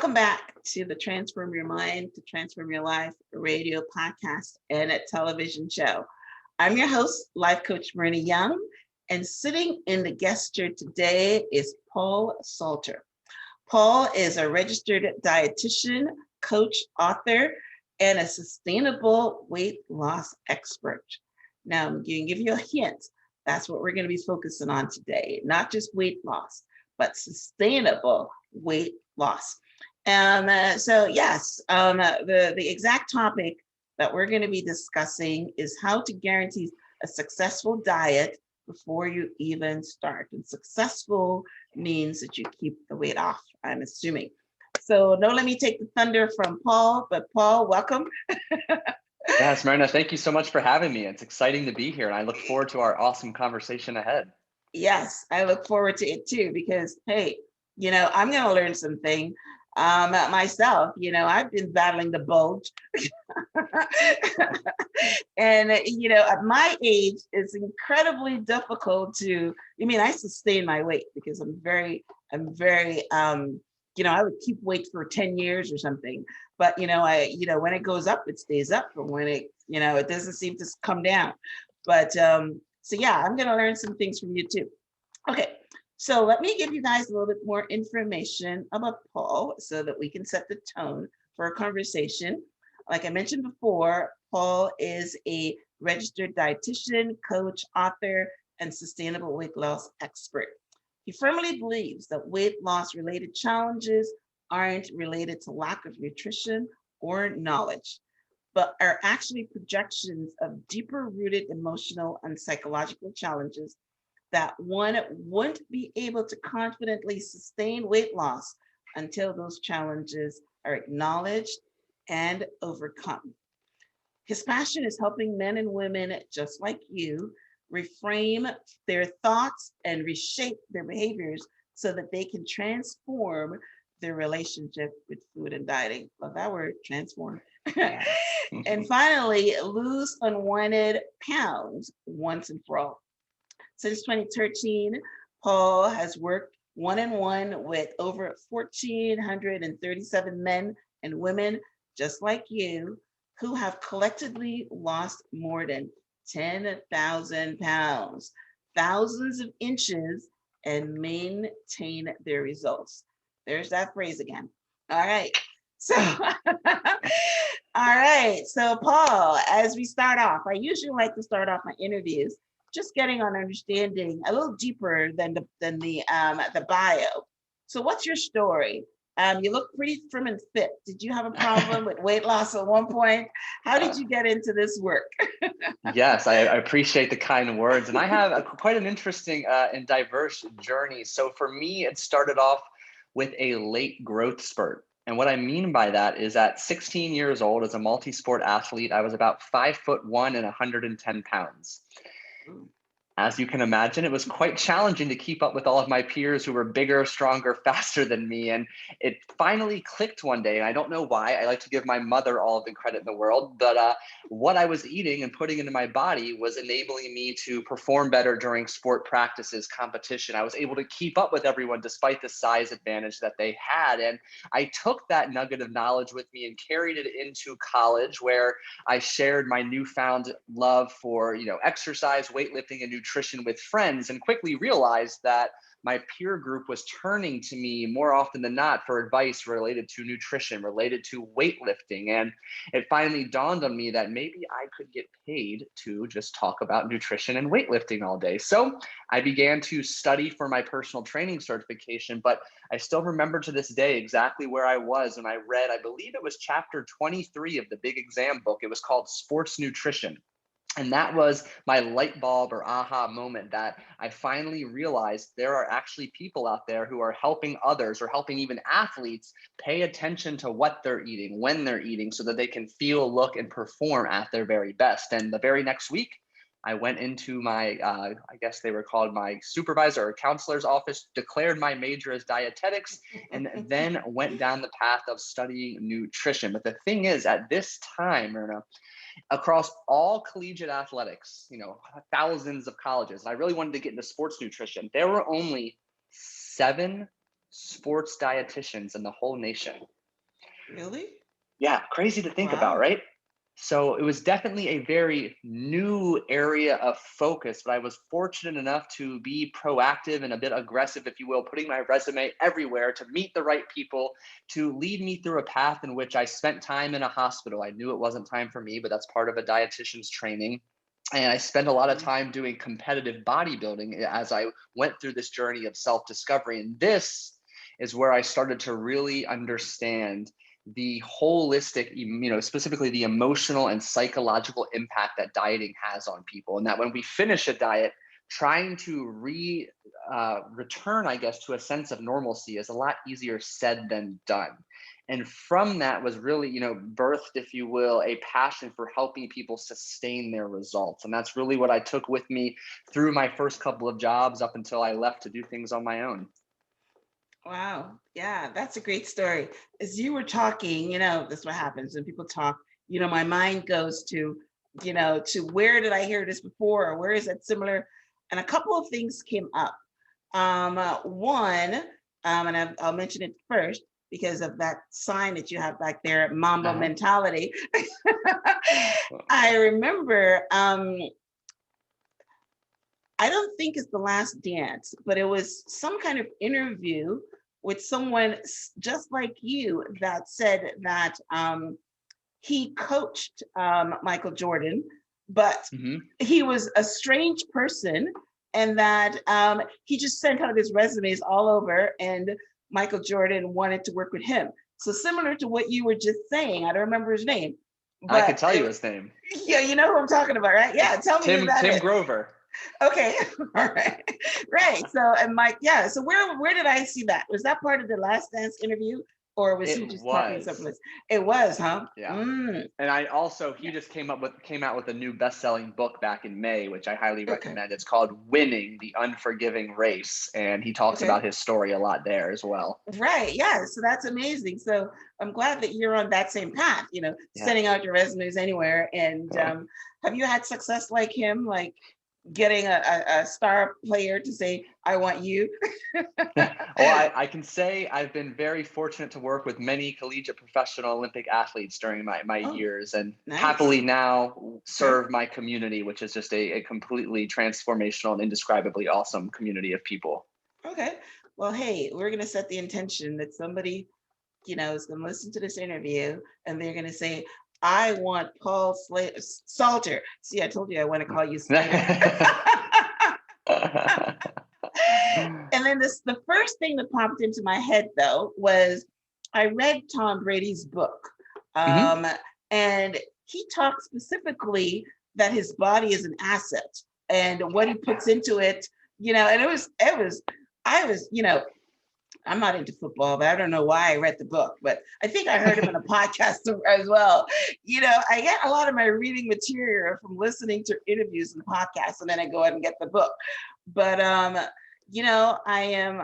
Welcome back to the Transform Your Mind to Transform Your Life radio podcast and a television show. I'm your host, Life Coach Marina Young, and sitting in the guest chair today is Paul Salter. Paul is a registered dietitian, coach, author, and a sustainable weight loss expert. Now, I'm going to give you a hint. That's what we're going to be focusing on today. Not just weight loss, but sustainable weight loss. The exact topic that we're going to be discussing is how to guarantee a successful diet before you even start. And successful means that you keep the weight off, I'm assuming. So don't let me take the thunder from Paul, but Paul, welcome. Yes, Marina, thank you so much for having me. It's exciting to be here, and I look forward to our awesome conversation ahead. Yes, I look forward to it too, because, hey, I'm going to learn something myself. I've been battling the bulge. And, at my age, it's incredibly difficult I sustain my weight because I'm very, I would keep weight for 10 years or something. But, when it goes up, it stays up. And when it doesn't seem to come down. But I'm going to learn some things from you too. Okay. So let me give you guys a little bit more information about Paul so that we can set the tone for a conversation. Like I mentioned before, Paul is a registered dietitian, coach, author, and sustainable weight loss expert. He firmly believes that weight loss related challenges aren't related to lack of nutrition or knowledge, but are actually projections of deeper rooted emotional and psychological challenges that one wouldn't be able to confidently sustain weight loss until those challenges are acknowledged and overcome. His passion is helping men and women just like you reframe their thoughts and reshape their behaviors so that they can transform their relationship with food and dieting. Love that word, transform. And finally, lose unwanted pounds once and for all. Since 2013, Paul has worked one-on-one with over 1,437 men and women just like you who have collectively lost more than 10,000 pounds, thousands of inches, and maintain their results. There's that phrase again. All right. So, So Paul, as we start off, I usually like to start off my interviews just getting on understanding a little deeper than the bio. So what's your story? You look pretty trim and fit. Did you have a problem with weight loss at one point? How did you get into this work? Yes, I appreciate the kind words. And I have quite an interesting and diverse journey. So for me, it started off with a late growth spurt. And what I mean by that is at 16 years old, as a multi-sport athlete, I was about 5'1" and 110 pounds. As you can imagine, it was quite challenging to keep up with all of my peers who were bigger, stronger, faster than me. And it finally clicked one day. And I don't know why. I like to give my mother all of the credit in the world. But what I was eating and putting into my body was enabling me to perform better during sport practices, competition. I was able to keep up with everyone despite the size advantage that they had. And I took that nugget of knowledge with me and carried it into college, where I shared my newfound love for, exercise, weightlifting, and nutrition with friends, and quickly realized that my peer group was turning to me more often than not for advice related to nutrition, related to weightlifting. And it finally dawned on me that maybe I could get paid to just talk about nutrition and weightlifting all day. So I began to study for my personal training certification, but I still remember to this day exactly where I was when I read, I believe it was chapter 23 of the big exam book. It was called Sports Nutrition. And that was my light bulb or aha moment, that I finally realized there are actually people out there who are helping others, or helping even athletes pay attention to what they're eating, when they're eating, so that they can feel, look, and perform at their very best. And the very next week, I went into my, I guess they were called my supervisor or counselor's office, declared my major as dietetics, and then went down the path of studying nutrition. But the thing is, at this time, Myrna, across all collegiate athletics, thousands of colleges, and I really wanted to get into sports nutrition, there were only 7 sports dietitians in the whole nation. Really? Yeah, crazy to think about, Wow. right? So it was definitely a very new area of focus, but I was fortunate enough to be proactive and a bit aggressive, if you will, putting my resume everywhere to meet the right people, to lead me through a path in which I spent time in a hospital. I knew it wasn't time for me, but that's part of a dietitian's training. And I spent a lot of time doing competitive bodybuilding as I went through this journey of self-discovery. And this is where I started to really understand the holistic, specifically the emotional and psychological impact that dieting has on people. And that when we finish a diet, trying to return, I guess, to a sense of normalcy is a lot easier said than done. And from that was really, birthed, if you will, a passion for helping people sustain their results. And that's really what I took with me through my first couple of jobs up until I left to do things on my own. Wow. Yeah, that's a great story. As you were talking, that's what happens when people talk, my mind goes to where did I hear this before, or where is that similar? And a couple of things came up. One, and I'll mention it first because of that sign that you have back there, Mamba mentality. I remember, I don't think it's The Last Dance, but it was some kind of interview with someone just like you that said that he coached Michael Jordan, but he was a strange person, and that he just sent out his resumes all over, and Michael Jordan wanted to work with him. So similar to what you were just saying, I don't remember his name, but I could tell you his name. Yeah, you know who I'm talking about, right? Yeah, tell me who that Tim is. Grover. Okay, all right, right. So, and Mike, yeah. So where did I see that? Was that part of the Last Dance interview, or was he just talking something else? It was, huh? Yeah. And I also, he just came out with a new best-selling book back in May, which I highly recommend. It's called Winning the Unforgiving Race, and he talks about his story a lot there as well. Right. Yeah. So that's amazing. So I'm glad that you're on that same path. Sending out your resumes anywhere. And have you had success like him, like getting a star player to say, I want you? Well, I can say I've been very fortunate to work with many collegiate professional Olympic athletes during my years, and happily now serve my community, which is just a completely transformational and indescribably awesome community of people. Okay. Well, hey, we're going to set the intention that somebody, is going to listen to this interview and they're going to say, I want Paul Salter. See, I told you I want to call you Slater. And then the first thing that popped into my head, though, was I read Tom Brady's book. And he talks specifically that his body is an asset and what he puts into it, and I'm not into football, but I don't know why I read the book, but I think I heard him in a podcast as well. I get a lot of my reading material from listening to interviews and podcasts, and then I go out and get the book. But I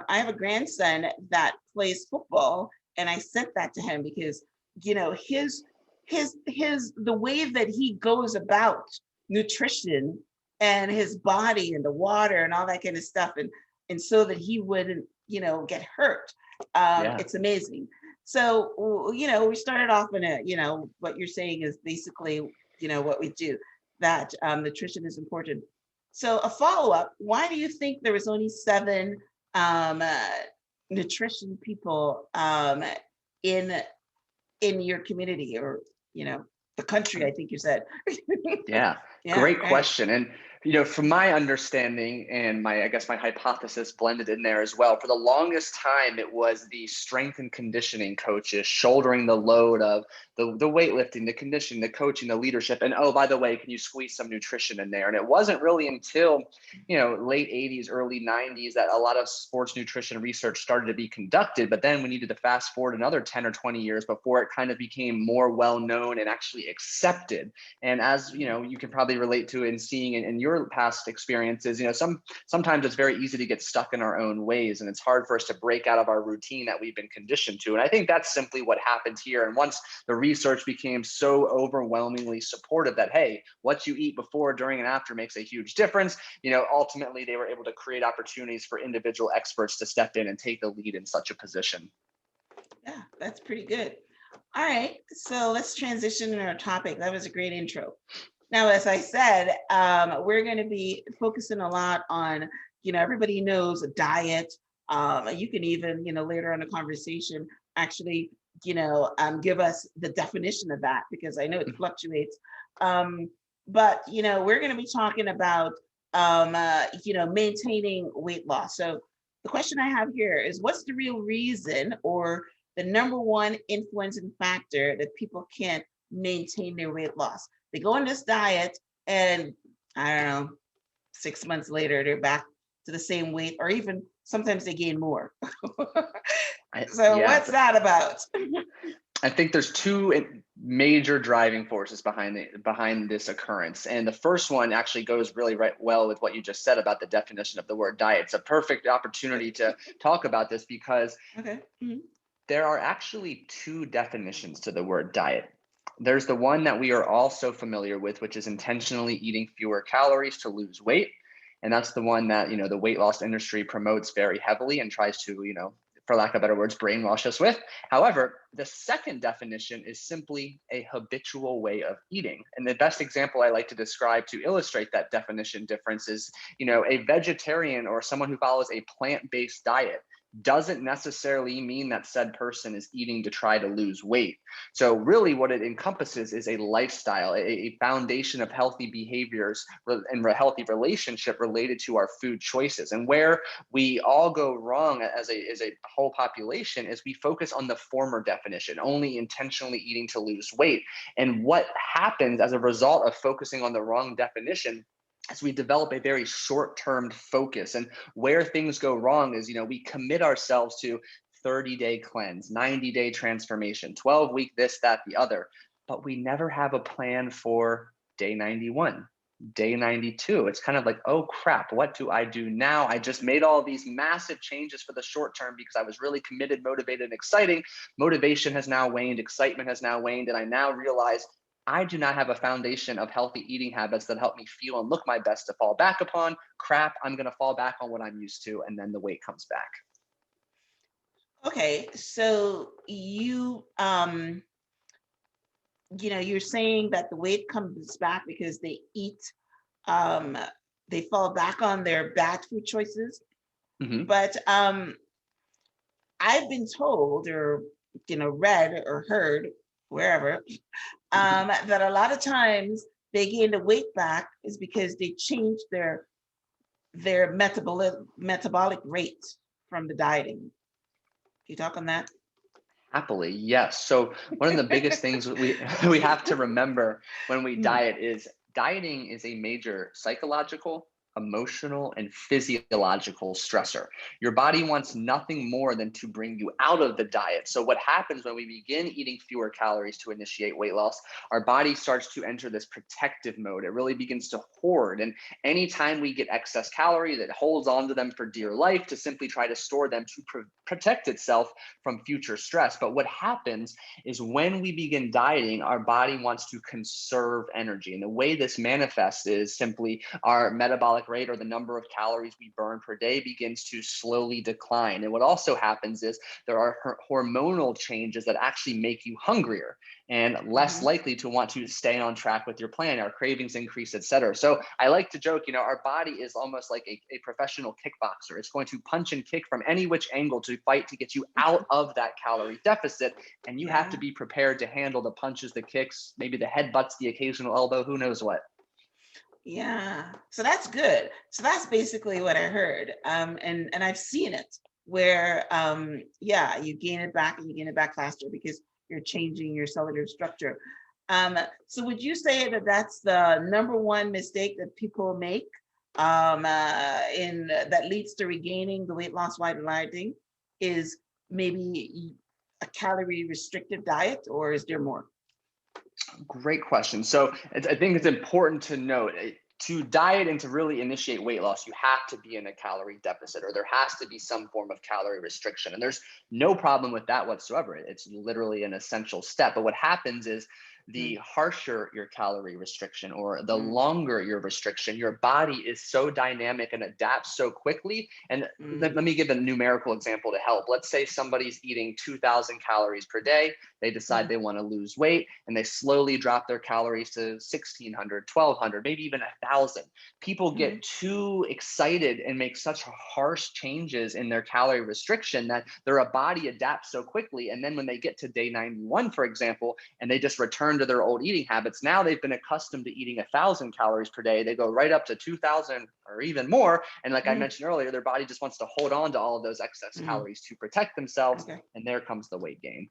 have a grandson that plays football, and I sent that to him because the way that he goes about nutrition and his body and the water and all that kind of stuff, and so that he wouldn't get hurt. It's amazing. So we started off in what you're saying is basically what we do, that nutrition is important. So a follow-up, why do you think there was only 7 nutrition people in your community, or the country, I think you said? Great question. And from my understanding and I guess my hypothesis blended in there as well, for the longest time, it was the strength and conditioning coaches shouldering the load of the weightlifting, the conditioning, the coaching, the leadership. And oh, by the way, can you squeeze some nutrition in there? And it wasn't really until, late 80s, early 90s that a lot of sports nutrition research started to be conducted. But then we needed to fast forward another 10 or 20 years before it kind of became more well-known and actually accepted. And as you can probably relate to and seeing in your past experiences, sometimes it's very easy to get stuck in our own ways, and it's hard for us to break out of our routine that we've been conditioned to. And I think that's simply what happened here. And once the research became so overwhelmingly supportive that, hey, what you eat before, during, and after makes a huge difference, ultimately they were able to create opportunities for individual experts to step in and take the lead in such a position. Yeah, that's pretty good. All right, so let's transition to our topic. That was a great intro. Now, as I said, we're going to be focusing a lot on, everybody knows a diet. You can even, later on in the conversation, actually, give us the definition of that, because I know it fluctuates. But, we're going to be talking about, maintaining weight loss. So the question I have here is, what's the real reason or the number one influencing factor that people can't maintain their weight loss? They go on this diet and I don't know, 6 months later, they're back to the same weight, or even sometimes they gain more. What's that about? I think there's two major driving forces behind this occurrence. And the first one actually goes really well with what you just said about the definition of the word diet. It's a perfect opportunity to talk about this because there are actually two definitions to the word diet. There's the one that we are all so familiar with, which is intentionally eating fewer calories to lose weight. And that's the one that, the weight loss industry promotes very heavily and tries to, for lack of better words, brainwash us with. However, the second definition is simply a habitual way of eating. And the best example I like to describe to illustrate that definition difference is, a vegetarian or someone who follows a plant-based diet doesn't necessarily mean that said person is eating to try to lose weight. So really what it encompasses is a lifestyle, a foundation of healthy behaviors and a healthy relationship related to our food choices. And where we all go wrong as a whole population is we focus on the former definition, only intentionally eating to lose weight. And what happens as a result of focusing on the wrong definition as we develop a very short-term focus. And where things go wrong is, we commit ourselves to 30-day cleanse, 90-day transformation, 12-week this, that, the other, but we never have a plan for day 91, day 92. It's kind of like, oh crap, what do I do now? I just made all these massive changes for the short term because I was really committed, motivated, and exciting. Motivation has now waned, excitement has now waned, and I now realize I do not have a foundation of healthy eating habits that help me feel and look my best to fall back upon. Crap, I'm going to fall back on what I'm used to, and then the weight comes back. Okay, so you're saying that the weight comes back because they eat, they fall back on their bad food choices. But I've been told or, read or heard wherever, that a lot of times they gain the weight back is because they changed their metabolic rate from the dieting. Can you talk on that? Happily, yes. So one of the biggest things we have to remember when we diet is dieting is a major psychological, emotional, and physiological stressor. Your body wants nothing more than to bring you out of the diet. So what happens when we begin eating fewer calories to initiate weight loss, our body starts to enter this protective mode. It really begins to hoard. And anytime we get excess calories, it holds on to them for dear life to simply try to store them to protect itself from future stress. But what happens is when we begin dieting, our body wants to conserve energy. And the way this manifests is simply our metabolic rate, or the number of calories we burn per day, begins to slowly decline. And what also happens is there are hormonal changes that actually make you hungrier and less likely to want to stay on track with your plan. Our cravings increase, etc. So I like to joke, our body is almost like a professional kickboxer. It's going to punch and kick from any which angle to fight to get you out of that calorie deficit. And you have to be prepared to handle the punches, the kicks, maybe the headbutts, the occasional elbow, who knows what. Yeah, so that's good. So that's basically what I heard. And I've seen it where, you gain it back and you gain it back faster because you're changing your cellular structure. So would you say that that's the number one mistake that people make that leads to regaining the weight loss while dieting is maybe a calorie restrictive diet, or is there more? Great question. So I think it's important to note to diet and to really initiate weight loss, you have to be in a calorie deficit, or there has to be some form of calorie restriction. And there's no problem with that whatsoever. It's literally an essential step. But what happens is Mm, the harsher your calorie restriction or the mm, longer your restriction, your body is so dynamic and adapts so quickly. And let mm, me give a numerical example to help. Let's say somebody's eating 2,000 calories per day. They decide mm, they want to lose weight and they slowly drop their calories to 1,600, 1,200, maybe even 1,000. People mm, get too excited and make such harsh changes in their calorie restriction that their body adapts so quickly. And then when they get to day 91, for example, and they just return to their old eating habits, now they've been accustomed to eating 1,000 calories per day. They go right up to 2,000 or even more. And like I mm, mentioned earlier, their body just wants to hold on to all of those excess mm. calories to protect themselves. Okay. And there comes the weight gain.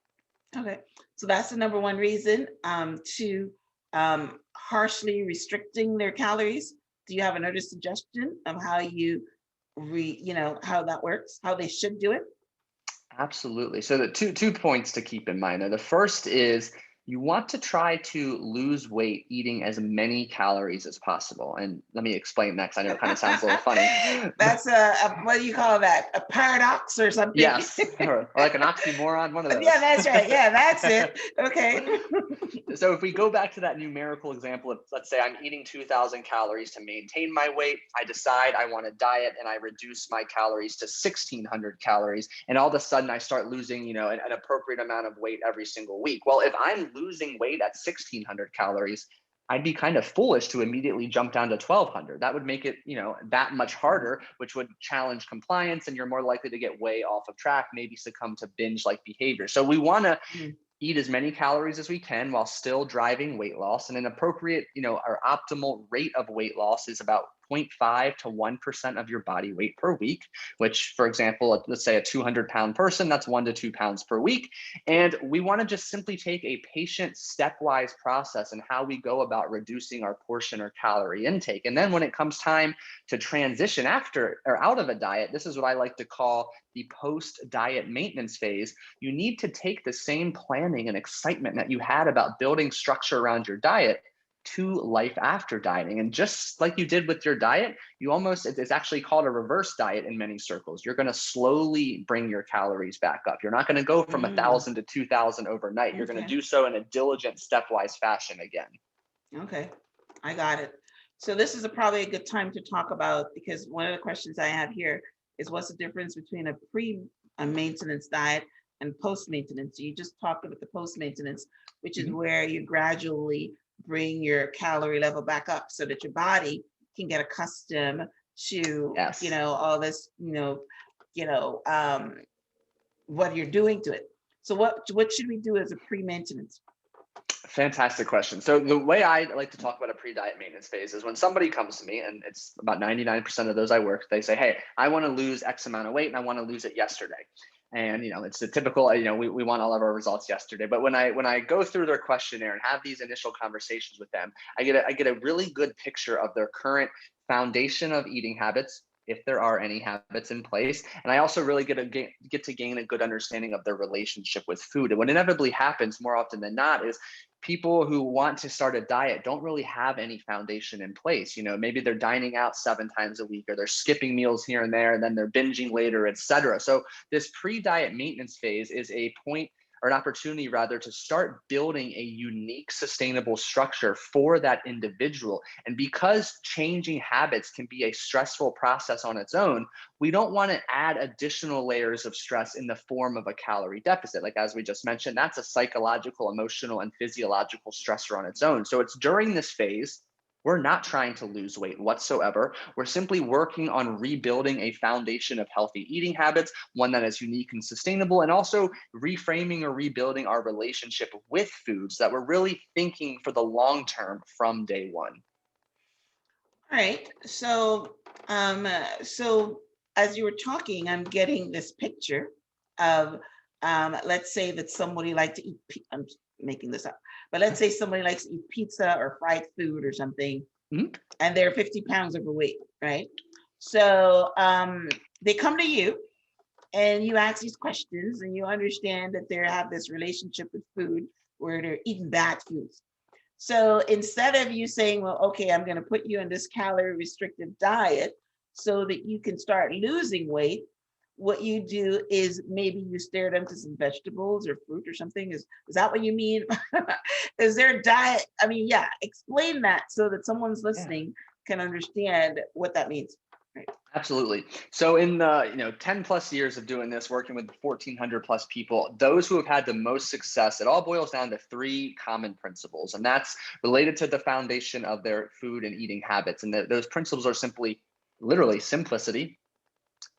Okay. So that's the number one reason to harshly restricting their calories. Do you have another suggestion of how how that works, how they should do it? Absolutely. So the two points to keep in mind. The first is you want to try to lose weight eating as many calories as possible. And let me explain that because I know it kind of sounds a little funny. That's what do you call that? A paradox or something? Yes, or like an oxymoron, one of Yeah, those. that's right. Yeah, that's it. Okay. So if we go back to that numerical example of, let's say I'm eating 2,000 calories to maintain my weight, I decide I want to diet and I reduce my calories to 1,600 calories, and all of a sudden I start losing, an appropriate amount of weight every single week. Well, if I'm losing weight at 1,600 calories, I'd be kind of foolish to immediately jump down to 1,200. That would make it, that much harder, which would challenge compliance, and you're more likely to get way off of track, maybe succumb to binge-like behavior. So we want to Mm, eat as many calories as we can while still driving weight loss. And an appropriate, our optimal rate of weight loss is about 0.5 to 1% of your body weight per week, which, for example, let's say a 200-pound person, that's 1 to 2 pounds per week. And we want to just simply take a patient stepwise process in how we go about reducing our portion or calorie intake. And then when it comes time to transition after or out of a diet, this is what I like to call the post diet maintenance phase. You need to take the same planning and excitement that you had about building structure around your diet to life after dieting. And just like you did with your diet, it's actually called a reverse diet in many circles. You're going to slowly bring your calories back up. You're not going to go from mm, 1,000 to 2,000 overnight. You're going to okay. do so in a diligent stepwise fashion again. Okay. I got it. So this is probably a good time to talk about, because one of the questions I have here is what's the difference between a maintenance diet and post maintenance? You just talked about the post maintenance, which is Mhm. where you gradually bring your calorie level back up so that your body can get accustomed to, Yes. all this, you know, um, what you're doing to it. So what should we do as a pre-maintenance? Fantastic question. So the way I like to talk about a pre-diet maintenance phase is when somebody comes to me, and it's about 99% of those I work, they say, "Hey, I want to lose X amount of weight and I want to lose it yesterday." And it's the typical, we want all of our results yesterday. But when I go through their questionnaire and have these initial conversations with them, I get a really good picture of their current foundation of eating habits, if there are any habits in place. And I also really get to gain a good understanding of their relationship with food. And what inevitably happens more often than not is people who want to start a diet don't really have any foundation in place. Maybe they're dining out 7 times a week, or they're skipping meals here and there, and then they're binging later, etc. So this pre-diet maintenance phase is a point, or an opportunity rather, to start building a unique sustainable structure for that individual. And because changing habits can be a stressful process on its own, we don't want to add additional layers of stress in the form of a calorie deficit. Like, as we just mentioned, that's a psychological, emotional, and physiological stressor on its own. So it's during this phase, we're not trying to lose weight whatsoever. We're simply working on rebuilding a foundation of healthy eating habits, one that is unique and sustainable, and also reframing or rebuilding our relationship with food so that we're really thinking for the long term from day one. All right. So as you were talking, I'm getting this picture of, let's say that somebody like to eat. I'm making this up, but let's say somebody likes to eat pizza or fried food or something, Mhm. and they're 50 pounds overweight, right? So they come to you, and you ask these questions, and you understand that they have this relationship with food where they're eating bad foods. So instead of you saying, well, okay, I'm going to put you on this calorie restricted diet so that you can start losing weight, what you do is maybe you steer them to some vegetables or fruit or something. Is that what you mean? Is there a diet? I mean, yeah, explain that so that someone's Yeah. listening can understand what that means. Right. Absolutely. So in the 10 plus years of doing this, working with 1,400 plus people, those who have had the most success, it all boils down to three common principles, and that's related to the foundation of their food and eating habits. And those principles are simply, literally, simplicity,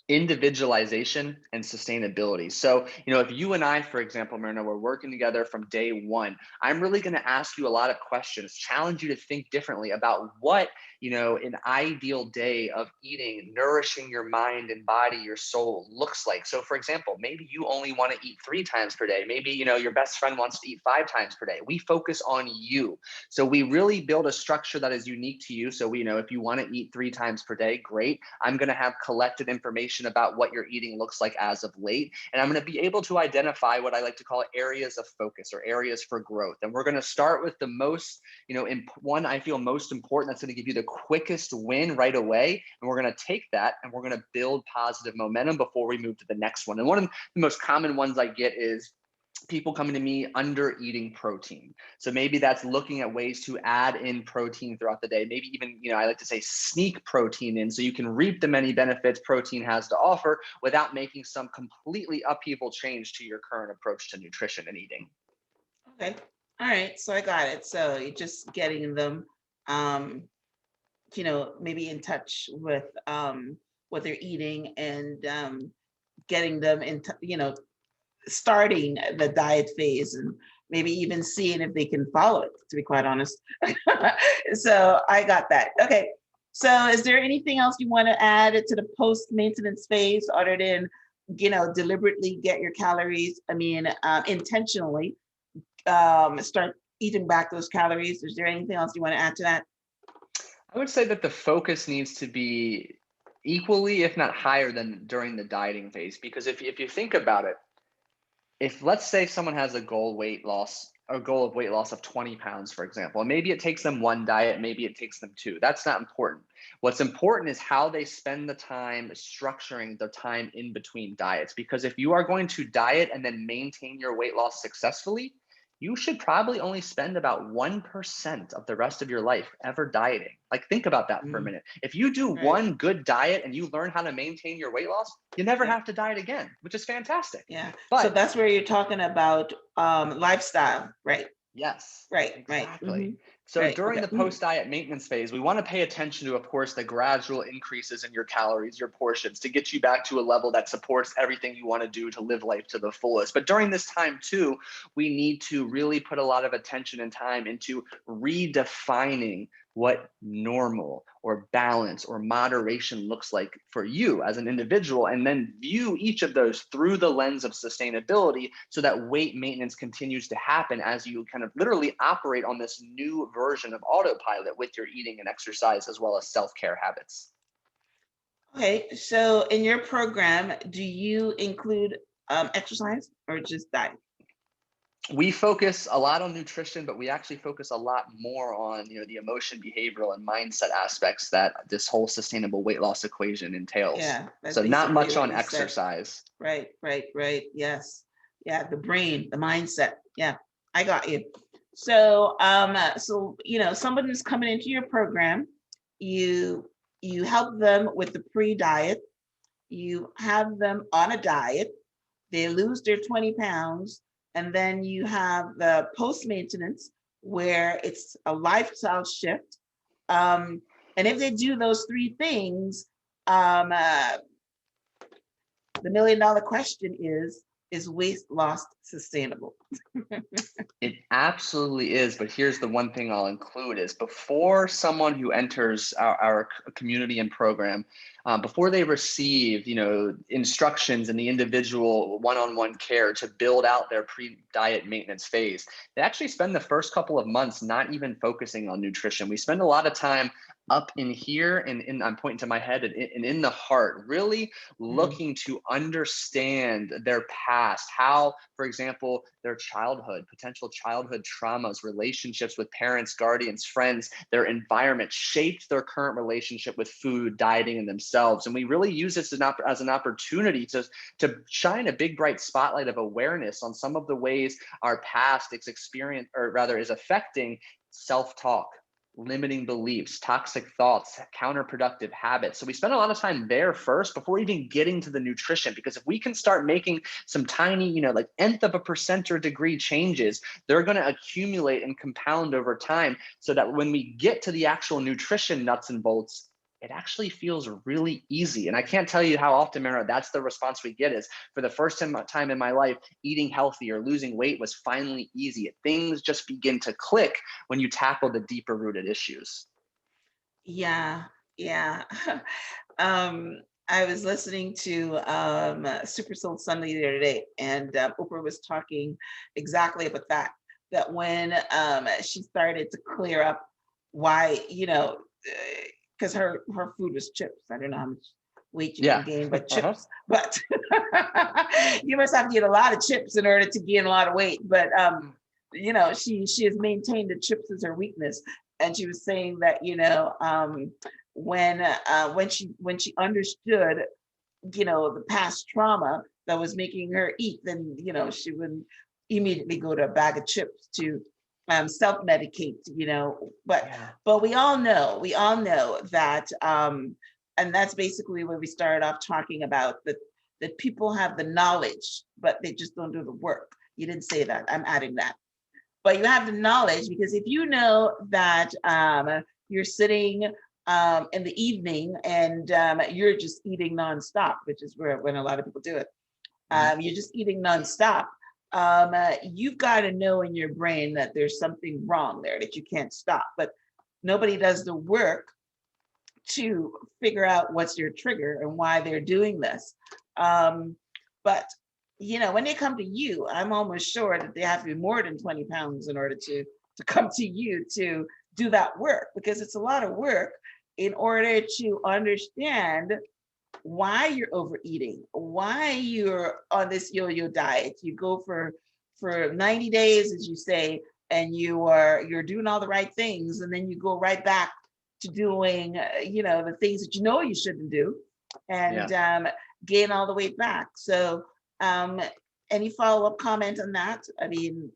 individualization, and sustainability. So, if you and I, for example, Myrna, we're working together from day one, I'm really going to ask you a lot of questions, challenge you to think differently about what, an ideal day of eating, nourishing your mind and body, your soul looks like. So, for example, maybe you only want to eat 3 times per day. Maybe, your best friend wants to eat 5 times per day. We focus on you. So we really build a structure that is unique to you. So we know if you want to eat 3 times per day, great. I'm going to have collected information about what your eating looks like as of late. And I'm going to be able to identify what I like to call areas of focus or areas for growth. And we're going to start with the most, one I feel most important, that's going to give you the quickest win right away. And we're going to take that and we're going to build positive momentum before we move to the next one. And one of the most common ones I get is people coming to me under eating protein. So maybe that's looking at ways to add in protein throughout the day. Maybe even, I like to say sneak protein in so you can reap the many benefits protein has to offer without making some completely upheaval change to your current approach to nutrition and eating. Okay. All right. So I got it. So you're just getting them, maybe in touch with what they're eating and getting them into, starting the diet phase and maybe even seeing if they can follow it, to be quite honest. So I got that. Okay. So is there anything else you want to add to the post-maintenance phase other than, deliberately get your calories? I mean, intentionally start eating back those calories. Is there anything else you want to add to that? I would say that the focus needs to be equally, if not higher than during the dieting phase, because if you think about it, if let's say someone has a goal of weight loss of 20 pounds, for example, and maybe it takes them one diet, maybe it takes them 2. That's not important. What's important is how they spend the time structuring the time in between diets. Because if you are going to diet and then maintain your weight loss successfully, you should probably only spend about 1% of the rest of your life ever dieting. Like, think about that for a minute. If you do Right. one good diet and you learn how to maintain your weight loss, you never Yeah. have to diet again, which is fantastic. Yeah. But so that's where you're talking about lifestyle, right? yes, Right. exactly. Mm-hmm. So Right. during Okay. the post-diet maintenance phase, we want to pay attention to, of course, the gradual increases in your calories, your portions, to get you back to a level that supports everything you want to do to live life to the fullest. But during this time too, we need to really put a lot of attention and time into redefining what normal or balance or moderation looks like for you as an individual, and then view each of those through the lens of sustainability so that weight maintenance continues to happen as you kind of literally operate on this new version of autopilot with your eating and exercise as well as self-care habits. Okay. So in your program, do you include exercise or just diet? We focus a lot on nutrition, but we actually focus a lot more on, the emotion, behavioral, and mindset aspects that this whole sustainable weight loss equation entails. Yeah. That's So not basically much what on you said. exercise. Right. Yes. Yeah. The brain, the mindset. Yeah. I got you. So, somebody who's coming into your program, you help them with the pre-diet, you have them on a diet, they lose their 20 pounds, and then you have the post-maintenance where it's a lifestyle shift. And if they do those 3 things, the $1 million question is weight loss sustainable? It absolutely is, but here's the one thing I'll include is before someone who enters our community and program, before they receive, instructions and the individual one-on-one care to build out their pre-diet maintenance phase, they actually spend the first couple of months not even focusing on nutrition. We spend a lot of time up in here and I'm pointing to my head and in the heart, really Mm. looking to understand their past, how, for example, their childhood, potential childhood traumas, relationships with parents, guardians, friends, their environment shaped their current relationship with food, dieting, and themselves. And we really use this as an opportunity to shine a big, bright spotlight of awareness on some of the ways our past is experience, or rather is affecting self-talk, limiting beliefs, toxic thoughts, counterproductive habits. So we spend a lot of time there first before even getting to the nutrition, because if we can start making some tiny, like nth of a percent or degree changes, they're going to accumulate and compound over time, so that when we get to the actual nutrition nuts and bolts, it actually feels really easy. And I can't tell you how often, Mara, that's the response we get is, for the first time in my life, eating healthy or losing weight was finally easy. Things just begin to click when you tackle the deeper rooted issues. Yeah, yeah. I was listening to Super Soul Sunday the other day, and Oprah was talking exactly about that. That when she started to clear up why, because her food was chips. I don't know how much weight you can Yeah. gain, but chips. But you must have to eat a lot of chips in order to gain a lot of weight. But she has maintained that chips is her weakness, and she was saying that when she understood the past trauma that was making her eat, then she wouldn't immediately go to a bag of chips to self-medicate, but Yeah. we all know that and that's basically where we started off talking about that people have the knowledge, but they just don't do the work. You didn't say that. I'm adding that. But you have the knowledge, because if you know that you're sitting in the evening and you're just eating nonstop, which is when a lot of people do it. Mhm. You're just eating nonstop. You've got to know in your brain that there's something wrong there, that you can't stop. But nobody does the work to figure out what's your trigger and why they're doing this. But when they come to you, I'm almost sure that they have to be more than 20 pounds in order to come to you to do that work, because it's a lot of work in order to understand why you're overeating, why you're on this yo-yo diet. You go for 90 days, as you say, and you're doing all the right things, and then you go right back to doing the things that you shouldn't do, and Yeah. gain all the weight back. So any follow-up comment on that? I mean,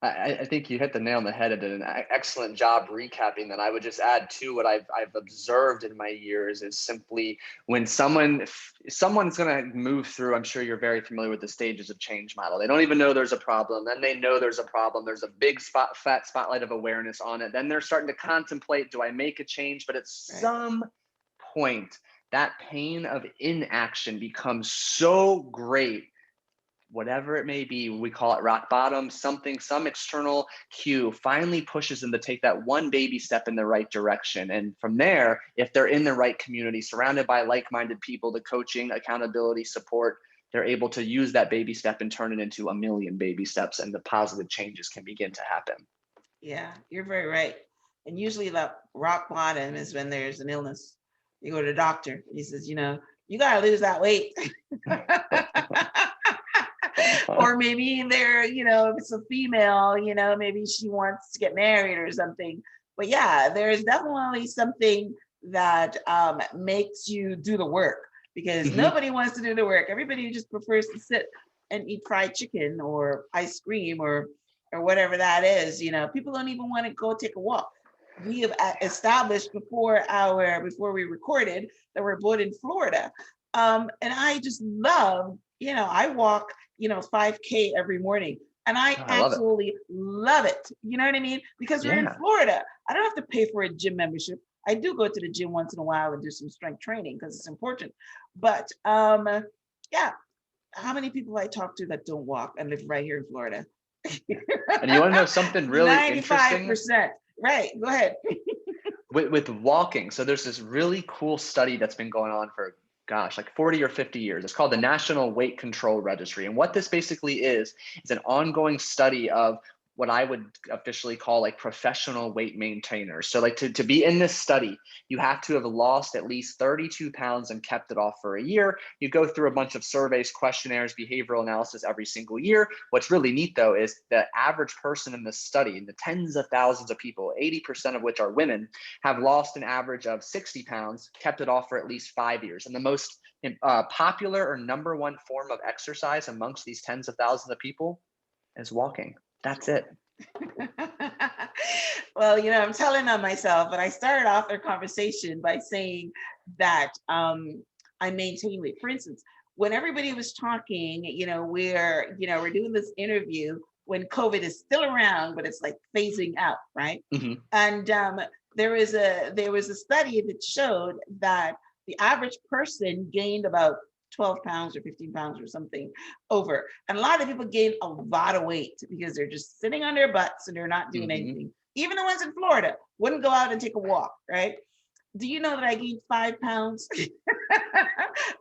I think you hit the nail on the head and did an excellent job recapping that. I would just add to what I've observed in my years is simply when someone's going to move through, I'm sure you're very familiar with the stages of change model. They don't even know there's a problem. Then they know there's a problem. There's a big fat spotlight of awareness on it. Then they're starting to contemplate, do I make a change? But at right. some point, that pain of inaction becomes so great, whatever it may be, we call it rock bottom, some external cue finally pushes them to take that one baby step in the right direction. And from there, if they're in the right community, surrounded by like-minded people, the coaching, accountability, support, they're able to use that baby step and turn it into a million baby steps, and the positive changes can begin to happen. Yeah, you're very right. And usually that rock bottom is when there's an illness. You go to the doctor, he says, you got to lose that weight. Or maybe if it's a female, maybe she wants to get married or something. But yeah, there's definitely something that makes you do the work, because Mhm. nobody wants to do the work. Everybody just prefers to sit and eat fried chicken or ice cream or whatever that is. People don't even want to go take a walk. We have established before we recorded that we're both in Florida. And I just love, I walk 5K every morning. And I Oh, I love it. absolutely love it. You know what I mean? Because we're in Yeah. Florida. I don't have to pay for a gym membership. I do go to the gym once in a while and do some strength training because it's important. But yeah, how many people I talk to that don't walk and live right here in Florida? And you want to know something really interesting? 95%. Right. Go ahead. With walking. So there's this really cool study that's been going on for, gosh, like 40 or 50 years. It's called the National Weight Control Registry. And what this basically is an ongoing study of what I would officially call like professional weight maintainers. So like to be in this study, you have to have lost at least 32 pounds and kept it off for a year. You go through a bunch of surveys, questionnaires, behavioral analysis every single year. What's really neat though is the average person in this study, in the tens of thousands of people, 80% of which are women, have lost an average of 60 pounds, kept it off for at least 5 years. And the most popular or number one form of exercise amongst these tens of thousands of people is walking. That's it. Well, I'm telling on myself, but I started off our conversation by saying that I maintain weight. For instance, when everybody was talking, we're doing this interview when COVID is still around, but it's like phasing out, right? Mhm. And there was a study that showed that the average person gained about 12 pounds or 15 pounds or something over. And a lot of people gain a lot of weight because they're just sitting on their butts and they're not doing anything. Even the ones in Florida wouldn't go out and take a walk, right? Do you know that I gained 5 pounds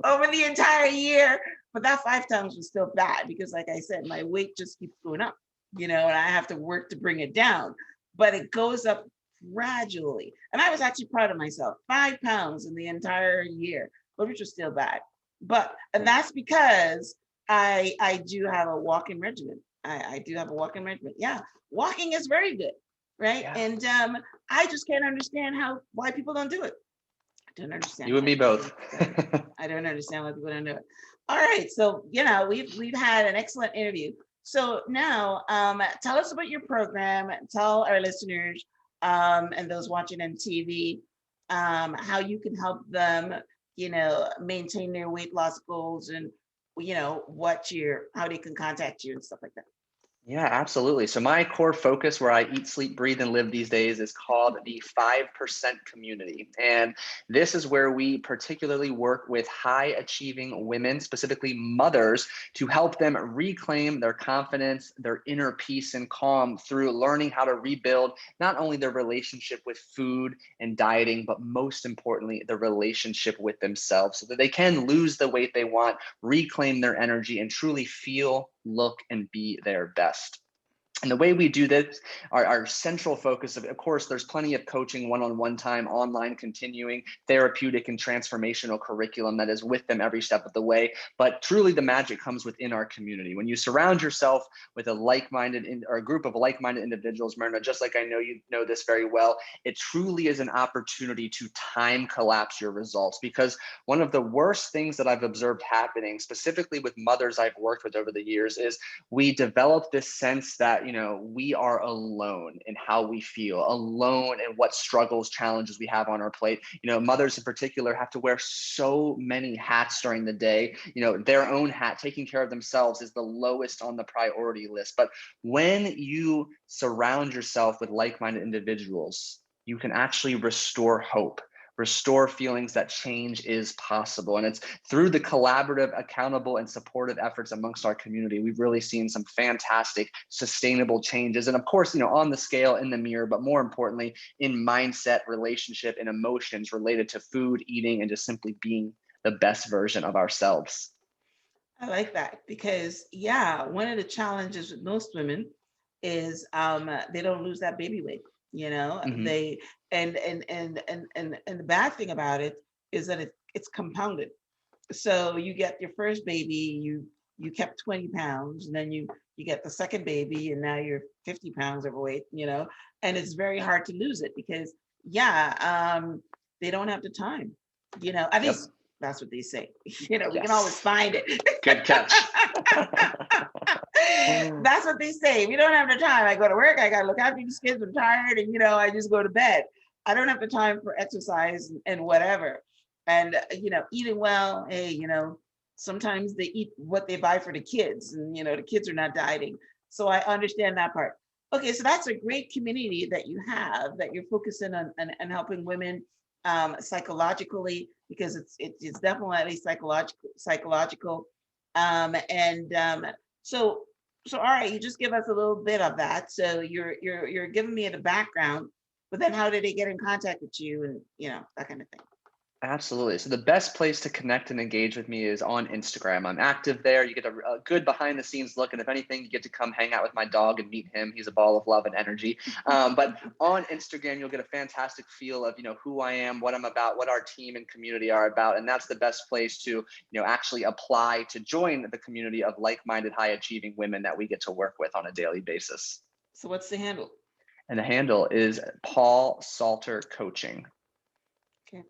over the entire year? But that 5 pounds was still bad because, like I said, my weight just keeps going up, and I have to work to bring it down. But it goes up gradually. And I was actually proud of myself, 5 pounds in the entire year, but which was still bad. And that's because I do have a walking regimen. I do have a walking regimen. Yeah, walking is very good, right? Yeah. And I just can't understand why people don't do it. I don't understand. You and me both. I don't understand why people don't do it. All right, so we've had an excellent interview. So now, tell us about your program. Tell our listeners and those watching on TV how you can help them maintain their weight loss goals, and how they can contact you and stuff like that. Yeah, absolutely. So my core focus where I eat, sleep, breathe, and live these days is called the 5% community. And this is where we particularly work with high achieving women, specifically mothers, to help them reclaim their confidence, their inner peace and calm through learning how to rebuild not only their relationship with food and dieting, but most importantly, the relationship with themselves so that they can lose the weight they want, reclaim their energy, and truly feel, look, and be their best. And the way we do this, our central focus of course, there's plenty of coaching, one-on-one time, online, continuing, therapeutic and transformational curriculum that is with them every step of the way. But truly the magic comes within our community. When you surround yourself with a group of like-minded individuals, Myrna, just like I know you know this very well, it truly is an opportunity to time collapse your results. Because one of the worst things that I've observed happening, specifically with mothers I've worked with over the years, is we develop this sense that we are alone in how we feel, alone in what struggles, challenges we have on our plate. Mothers in particular have to wear so many hats during the day. Their own hat, taking care of themselves, is the lowest on the priority list. But when you surround yourself with like-minded individuals, you can actually restore hope, restore feelings that change is possible. And it's through the collaborative, accountable, and supportive efforts amongst our community, we've really seen some fantastic, sustainable changes. And of course, on the scale, in the mirror, but more importantly, in mindset, relationship, and emotions related to food, eating, and just simply being the best version of ourselves. I like that because, one of the challenges with most women is they don't lose that baby weight. They and the bad thing about it is that it's compounded. So you get your first baby, you kept 20 pounds, and then you get the second baby, and now you're 50 pounds overweight. And it's very hard to lose it because they don't have the time. At least that's what they say. We can always find it. Good catch. That's what they say. We don't have the time. I go to work, I got to look after these kids, I'm tired, and I just go to bed. I don't have the time for exercise and whatever. And eating well, hey, sometimes they eat what they buy for the kids, and the kids are not dieting. So I understand that part. Okay, so that's a great community that you have, that you're focusing on and helping women psychologically, because it's definitely psychological. So all right, you just give us a little bit of that. So you're giving me the background, but then how did they get in contact with you, and that kind of thing? Absolutely. So the best place to connect and engage with me is on Instagram. I'm active there. You get a good behind the scenes look. And if anything, you get to come hang out with my dog and meet him. He's a ball of love and energy. But on Instagram, you'll get a fantastic feel of, who I am, what I'm about, what our team and community are about. And that's the best place to, actually apply to join the community of like-minded, high achieving women that we get to work with on a daily basis. So what's the handle? And the handle is Paul Salter Coaching. Okay.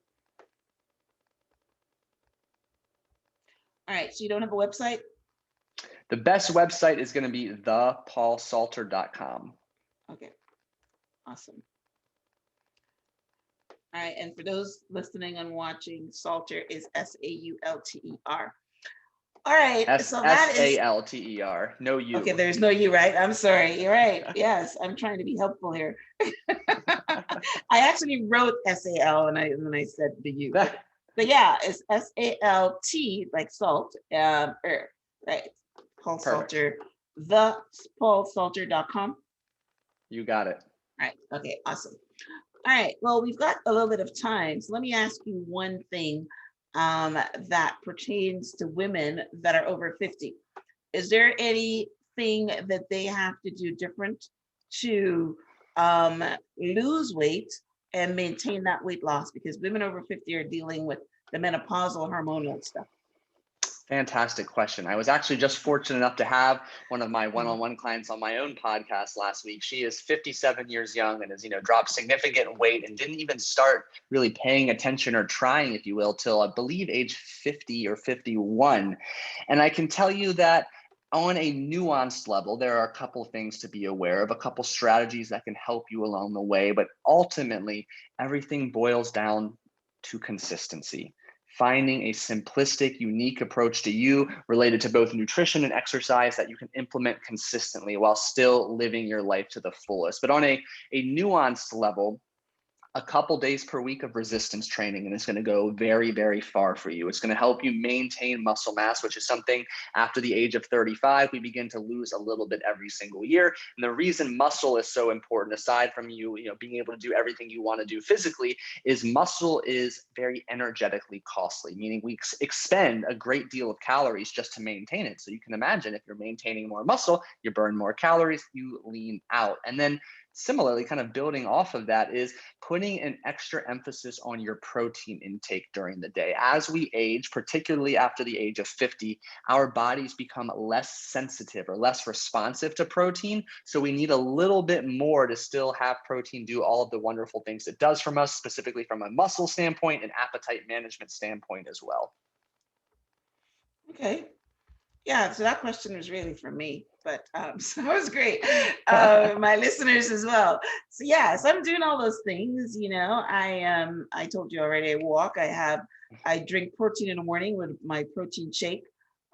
All right, so you don't have a website? The best website is going to be thepaulsalter.com. Okay, awesome. All right, and for those listening and watching, Salter is Saulter. All right, so that is Salter, no U. Okay, there's no U, right? I'm sorry, you're right. Yes, I'm trying to be helpful here. I actually wrote SAL and I said the U. But yeah, it's SALT, like salt, right? Paul Salter, thepaulsalter.com. You got it. All right, okay, awesome. All right, well, we've got a little bit of time. So let me ask you one thing that pertains to women that are over 50. Is there anything that they have to do different to lose weight and maintain that weight loss? Because women over 50 are dealing with the menopausal hormonal stuff. Fantastic question. I was actually just fortunate enough to have one of my one-on-one clients on my own podcast last week. She is 57 years young and has, dropped significant weight and didn't even start really paying attention or trying, if you will, till I believe age 50 or 51. And I can tell you that on a nuanced level, there are a couple things to be aware of, a couple strategies that can help you along the way. But ultimately, everything boils down to consistency. Finding a simplistic, unique approach to you related to both nutrition and exercise that you can implement consistently while still living your life to the fullest. But on a nuanced level, a couple days per week of resistance training, and it's going to go very, very far for you. It's going to help you maintain muscle mass, which is something after the age of 35, we begin to lose a little bit every single year. And the reason muscle is so important, aside from you being able to do everything you want to do physically, is muscle is very energetically costly, meaning we expend a great deal of calories just to maintain it. So you can imagine if you're maintaining more muscle, you burn more calories, you lean out. And then similarly, kind of building off of that is putting an extra emphasis on your protein intake during the day. As we age, particularly after the age of 50, our bodies become less sensitive or less responsive to protein. So we need a little bit more to still have protein do all of the wonderful things it does from us, specifically from a muscle standpoint and appetite management standpoint as well. Okay. Yeah, so that question was really for me, but so that was great. My listeners as well. So yeah, so I'm doing all those things. I told you already. I walk. I drink protein in the morning with my protein shake.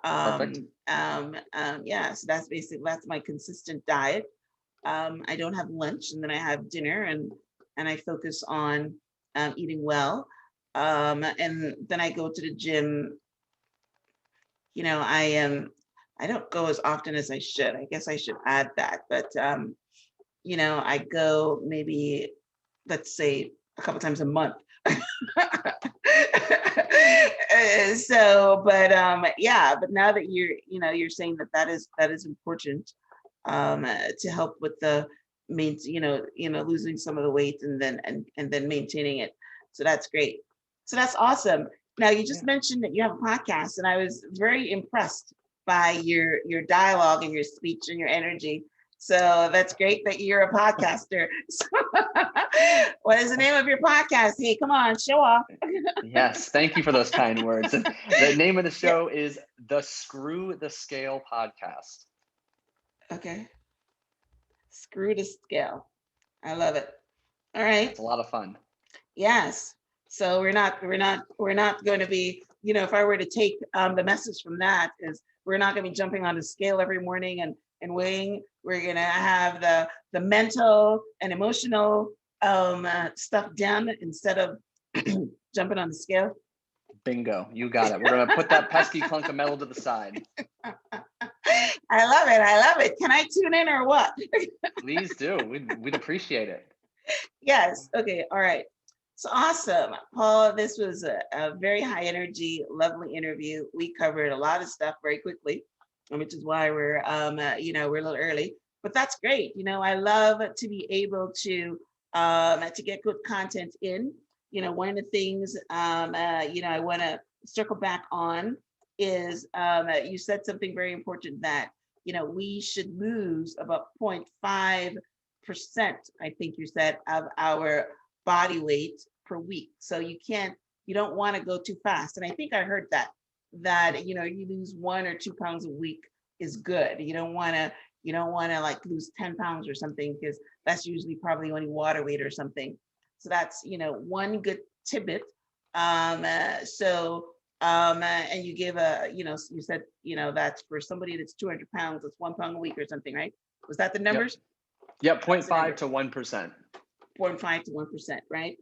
Perfect. Yeah, so that's my consistent diet. I don't have lunch, and then I have dinner, and I focus on eating well. And then I go to the gym. I don't go as often as I should. I guess I should add that. But, I go maybe, let's say, a couple times a month. But now that you're saying that is important to help with the losing some of the weight and then maintaining it. So that's great. So that's awesome. Now, you just mentioned that you have a podcast, and I was very impressed by your dialogue and your speech and your energy. So that's great that you're a podcaster. What is the name of your podcast? Hey, come on, show off. Yes, thank you for those kind words. The name of the show is the Screw the Scale Podcast. Okay. Screw the Scale. I love it. All right. It's a lot of fun. Yes. So we're not going to be, if I were to take the message from that is we're not going to be jumping on the scale every morning and weighing. We're going to have the mental and emotional stuff down instead of jumping on the scale. Bingo, you got it. We're going to put that pesky clunk of metal to the side. I love it. Can I tune in or what? Please do. We'd appreciate it. Yes. Okay. All right. It's awesome. Paul, this was a very high energy, lovely interview. We covered a lot of stuff very quickly, which is why we're, we're a little early, but that's great. I love to be able to get good content in. One of the things, I want to circle back on is you said something very important that, we should lose about 0.5%, I think you said, of our body weight per week. So you don't want to go too fast. And I think I heard that, you lose 1 or 2 pounds a week is good. You don't want to like lose 10 pounds or something, because that's usually probably only water weight or something. So that's, one good tidbit. And you give you said, that's for somebody that's 200 pounds, that's 1 pound a week or something, right? Was that the numbers? Yep, 0.5 to 1%. 0.5 to 1%, right?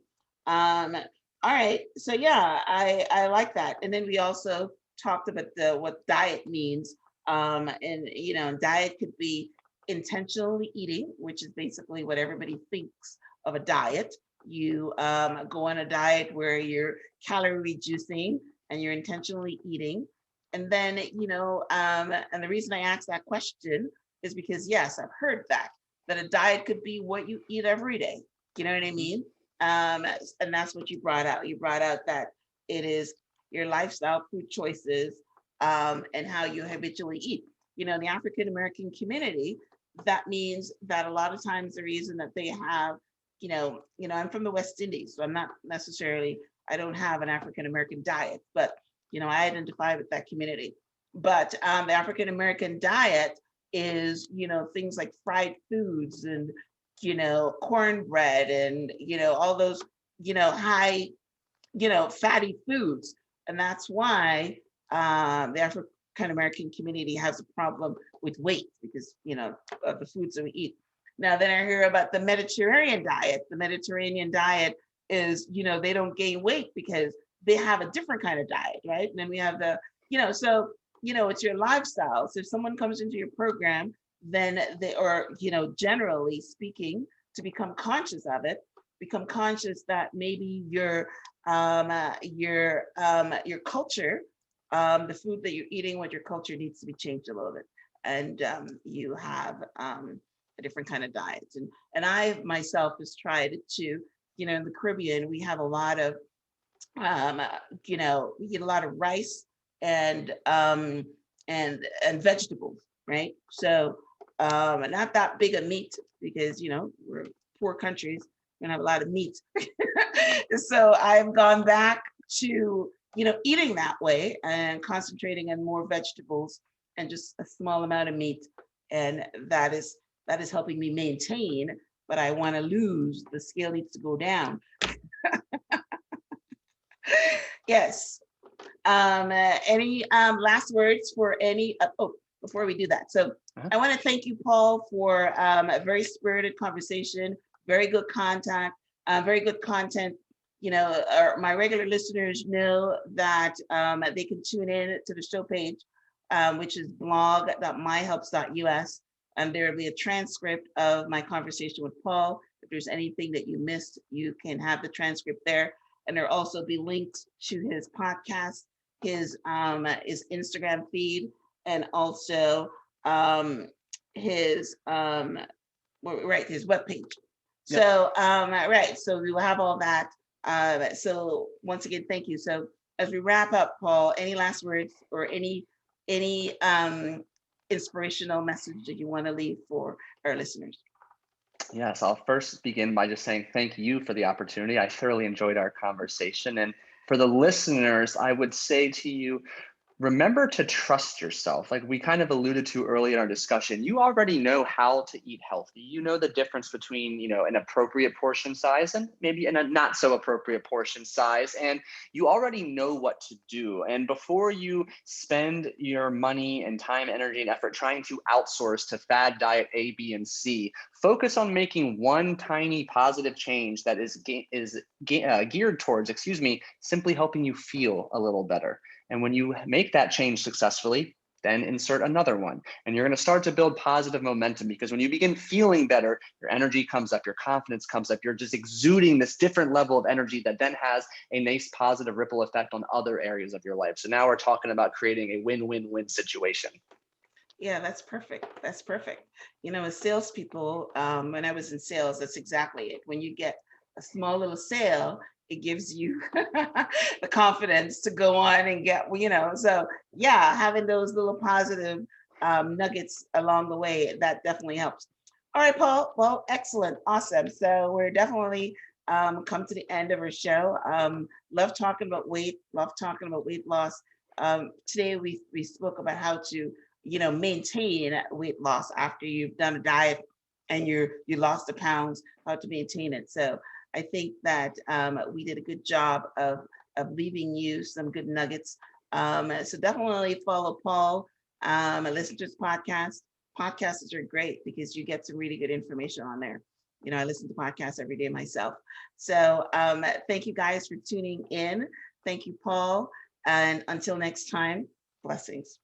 All right, so yeah, I like that. And then we also talked about what diet means. And diet could be intentionally eating, which is basically what everybody thinks of a diet. You go on a diet where you're calorie reducing and you're intentionally eating. And then, and the reason I asked that question is because, yes, I've heard that a diet could be what you eat every day. You know what I mean? And that's what you brought out. You brought out that it is your lifestyle, food choices, and how you habitually eat. In the African American community, that means that a lot of times the reason that they have, I'm from the West Indies, so I'm not necessarily, I don't have an African American diet, but I identify with that community. But the African American diet is, things like fried foods and, cornbread and, all those, high, fatty foods. And that's why the African American community has a problem with weight because, of the foods that we eat. Now, then I hear about the Mediterranean diet. The Mediterranean diet is, they don't gain weight because they have a different kind of diet, right? And then we have the, so, it's your lifestyle. So if someone comes into your program, then generally speaking, to become conscious of it, become conscious that maybe your culture, the food that you're eating, what your culture needs to be changed a little bit. And you have a different kind of diet. And I myself has tried to, in the Caribbean, we have a lot of, we eat a lot of rice and vegetables, right? So not that big of meat because, we're poor countries, we don't have a lot of meat. So I've gone back to, eating that way and concentrating on more vegetables and just a small amount of meat. And that is helping me maintain, but I want to lose. The scale needs to go down. Yes. Any last words for any, before we do that. So I want to thank you, Paul, for a very spirited conversation, very good content. My regular listeners know that they can tune in to the show page, which is blog.myhelps.us. And there will be a transcript of my conversation with Paul. If there's anything that you missed, you can have the transcript there. And there'll also be links to his podcast, his Instagram feed, and also his webpage. So so we will have all that. So once again, thank you. So as we wrap up, Paul, any last words or any inspirational message that you want to leave for our listeners? Yes, I'll first begin by just saying thank you for the opportunity. I thoroughly enjoyed our conversation. And for the listeners, I would say to you, remember to trust yourself. Like we kind of alluded to early in our discussion, you already know how to eat healthy. You know the difference between, an appropriate portion size and maybe a not so appropriate portion size. And you already know what to do. And before you spend your money and time, energy, and effort trying to outsource to fad diet A, B, and C, focus on making one tiny positive change that is geared towards, simply helping you feel a little better. And when you make that change successfully, then insert another one. And you're going to start to build positive momentum, because when you begin feeling better, your energy comes up, your confidence comes up, you're just exuding this different level of energy that then has a nice positive ripple effect on other areas of your life. So now we're talking about creating a win-win-win situation. Yeah, that's perfect. That's perfect. As salespeople, when I was in sales, that's exactly it. When you get a small little sale, it gives you the confidence to go on and get, so yeah, having those little positive nuggets along the way, that definitely helps. All right, Paul. Well, excellent. Awesome. So we're definitely come to the end of our show. Love talking about weight, love talking about weight loss. Today we spoke about how to maintain weight loss after you've done a diet and you lost the pounds, how to maintain it. So I think that we did a good job of leaving you some good nuggets. So definitely follow Paul and listen to his podcast. Podcasts are great because you get some really good information on there. I listen to podcasts every day myself. So thank you guys for tuning in. Thank you, Paul. And until next time, blessings.